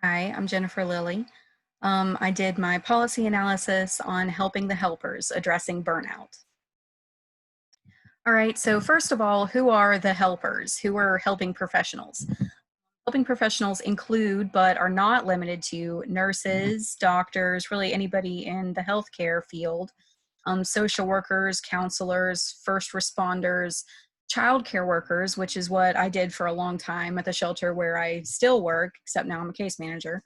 Hi, I'm Jennifer Lilly. I did my policy analysis on helping the helpers addressing burnout. All right, so first of all, who are the helpers? Who are helping professionals? Helping professionals include, but are not limited to, nurses, doctors, really anybody in the healthcare field, social workers, counselors, first responders, childcare workers, which is what I did for a long time at the shelter where I still work, except now I'm a case manager,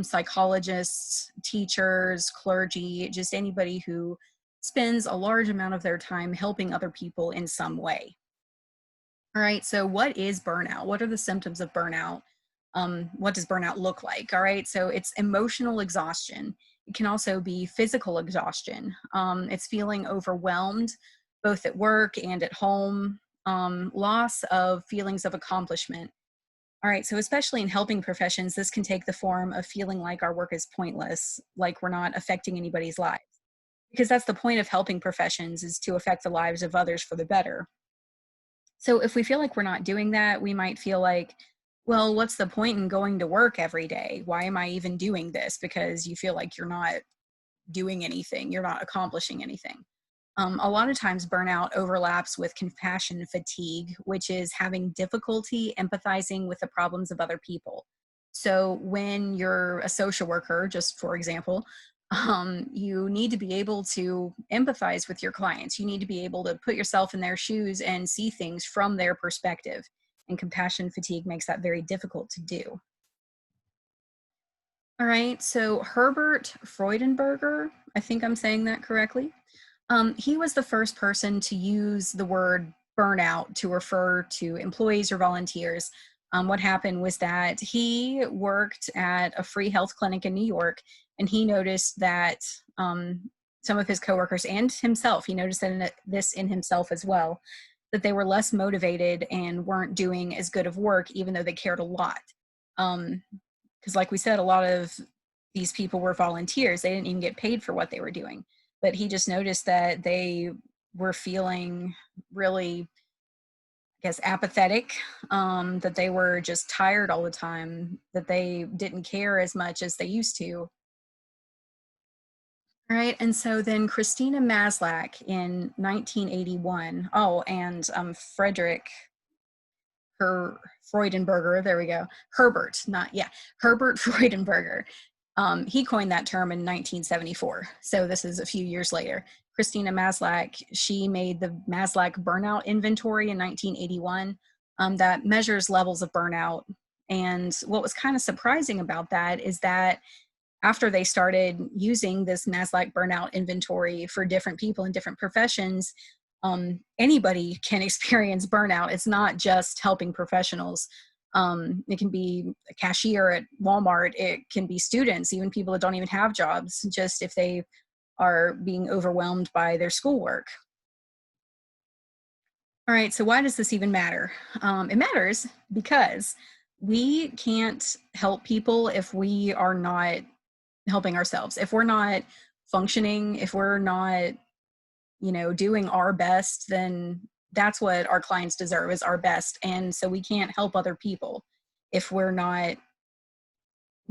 psychologists, teachers, clergy, just anybody who spends a large amount of their time helping other people in some way. All right, so what is burnout? What are the symptoms of burnout? What does burnout look like? All right, so it's emotional exhaustion. It can also be physical exhaustion. It's feeling overwhelmed both at work and at home, loss of feelings of accomplishment. All right, so especially in helping professions, this can take the form of feeling like our work is pointless, like we're not affecting anybody's lives. Because that's the point of helping professions, is to affect the lives of others for the better. So if we feel like we're not doing that, we might feel like, well, what's the point in going to work every day? Why am I even doing this? Because you feel like you're not doing anything, you're not accomplishing anything. A lot of times, burnout overlaps with compassion fatigue, which is having difficulty empathizing with the problems of other people. So, when you're a social worker, just for example, you need to be able to empathize with your clients. You need to be able to put yourself in their shoes and see things from their perspective. And compassion fatigue makes that very difficult to do. All right, so Herbert Freudenberger, I think I'm saying that correctly. He was the first person to use the word burnout to refer to employees or volunteers. What happened was that he worked at a free health clinic in New York, and he noticed that some of his coworkers and himself, he noticed this in himself as well, that they were less motivated and weren't doing as good of work, even though they cared a lot. Because, like we said, a lot of these people were volunteers; they didn't even get paid for what they were doing, but he just noticed that they were feeling really, I guess, apathetic, that they were just tired all the time, that they didn't care as much as they used to. All right, and so then Christina Maslach in 1981. Oh, and Frederick her Freudenberger, there we go. Herbert, not yeah, Herbert Freudenberger. He coined that term in 1974. So this is a few years later. Christina Maslach, she made the Maslach burnout inventory in 1981 that measures levels of burnout. And what was kind of surprising about that is that after they started using this Maslach burnout inventory for different people in different professions, anybody can experience burnout. It's not just helping professionals. It can be a cashier at Walmart. It can be students, even people that don't even have jobs, just if they are being overwhelmed by their schoolwork. All right, so why does this even matter? It matters because we can't help people if we are not helping ourselves. If we're not functioning, if we're not, doing our best, then that's what our clients deserve, is our best. And so we can't help other people if we're not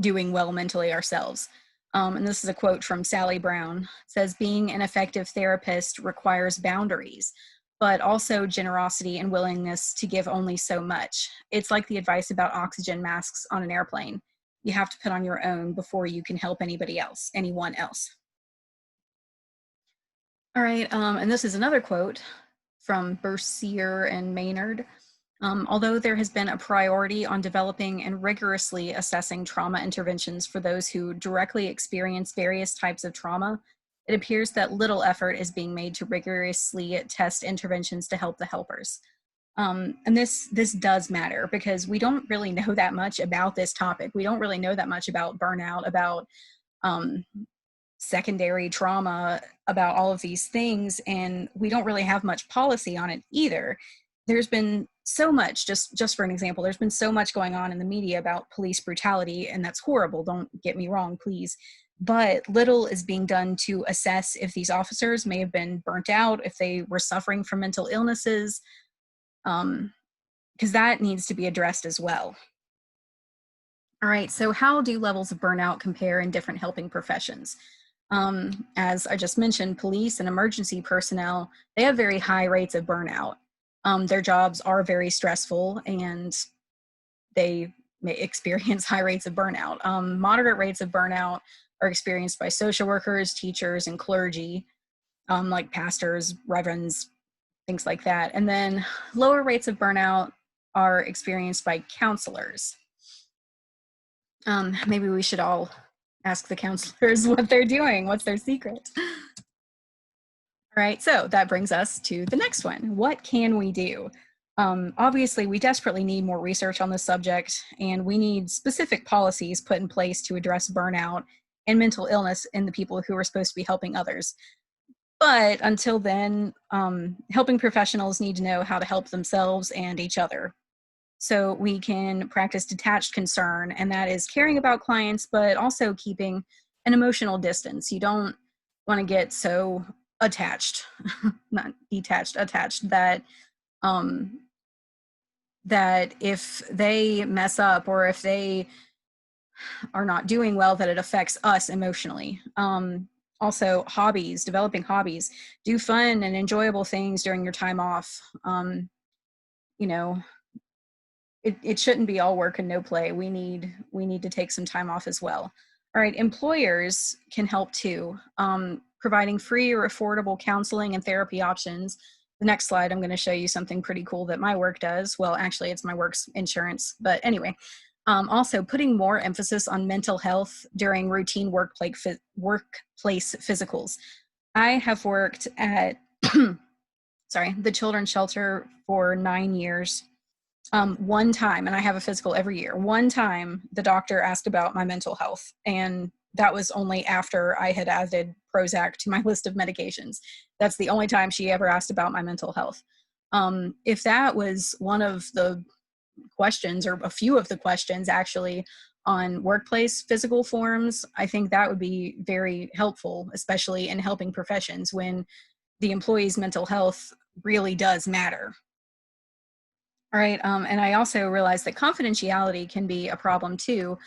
doing well mentally ourselves. And this is a quote from Sally Brown. It says, being an effective therapist requires boundaries, but also generosity and willingness to give only so much. It's like the advice about oxygen masks on an airplane. You have to put on your own before you can help anybody else, anyone else. All right, and this is another quote from Bercier and Maynard. Although there has been a priority on developing and rigorously assessing trauma interventions for those who directly experience various types of trauma, it appears that little effort is being made to rigorously test interventions to help the helpers. And this does matter because we don't really know that much about this topic. We don't really know that much about burnout, about um, secondary trauma, about all of these things, and we don't really have much policy on it either. There's been so much, just for an example, there's been so much going on in the media about police brutality, and that's horrible, don't get me wrong, please, but little is being done to assess if these officers may have been burnt out, if they were suffering from mental illnesses, because that needs to be addressed as well. All right, so how do levels of burnout compare in different helping professions? As I just mentioned, police and emergency personnel, they have very high rates of burnout. Their jobs are very stressful and they may experience high rates of burnout. Moderate rates of burnout are experienced by social workers, teachers, and clergy, like pastors, reverends, things like that. And then lower rates of burnout are experienced by counselors. Maybe we should all ask the counselors what they're doing. What's their secret? All right, so that brings us to the next one. What can we do? Obviously, we desperately need more research on this subject, and we need specific policies put in place to address burnout and mental illness in the people who are supposed to be helping others. But until then, helping professionals need to know how to help themselves and each other. So we can practice detached concern, and that is caring about clients, but also keeping an emotional distance. You don't want to get so attached, not detached, attached, that um, that if they mess up or if they are not doing well, that it affects us emotionally. Also, hobbies, developing hobbies, do fun and enjoyable things during your time off. You know, it shouldn't be all work and no play. We need to take some time off as well. All right, employers can help too, providing free or affordable counseling and therapy options. The next slide, I'm going to show you something pretty cool that my work does. Well, actually, it's my work's insurance, but anyway. Also, putting more emphasis on mental health during routine workplace physicals. I have worked at the children's shelter for 9 years. One time, and I have a physical every year, one time the doctor asked about my mental health, and that was only after I had added Prozac to my list of medications. That's the only time she ever asked about my mental health. If that was one of the questions, or a few of the questions actually, on workplace physical forms, I think that would be very helpful, especially in helping professions when the employee's mental health really does matter. All right. And I also realized that confidentiality can be a problem too.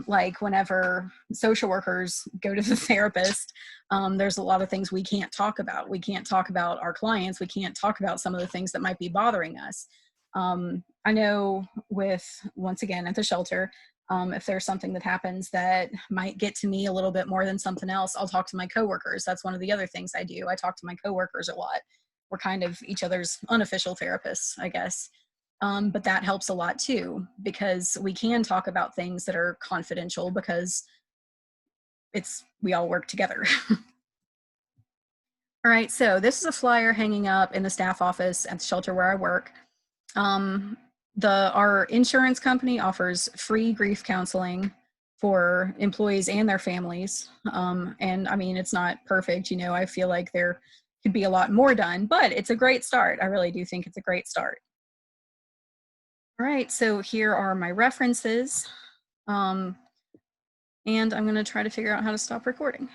Like whenever social workers go to the therapist, there's a lot of things we can't talk about. We can't talk about our clients. We can't talk about some of the things that might be bothering us. I know once again, at the shelter, if there's something that happens that might get to me a little bit more than something else, I'll talk to my coworkers. That's one of the other things I do. I talk to my coworkers a lot. We're kind of each other's unofficial therapists, I guess. But that helps a lot too, because we can talk about things that are confidential because we all work together. All right, so this is a flyer hanging up in the staff office at the shelter where I work. Our insurance company offers free grief counseling for employees and their families. And I mean, it's not perfect, I feel like there could be a lot more done, but it's a great start. I really do think it's a great start. All right, so here are my references. And I'm going to try to figure out how to stop recording.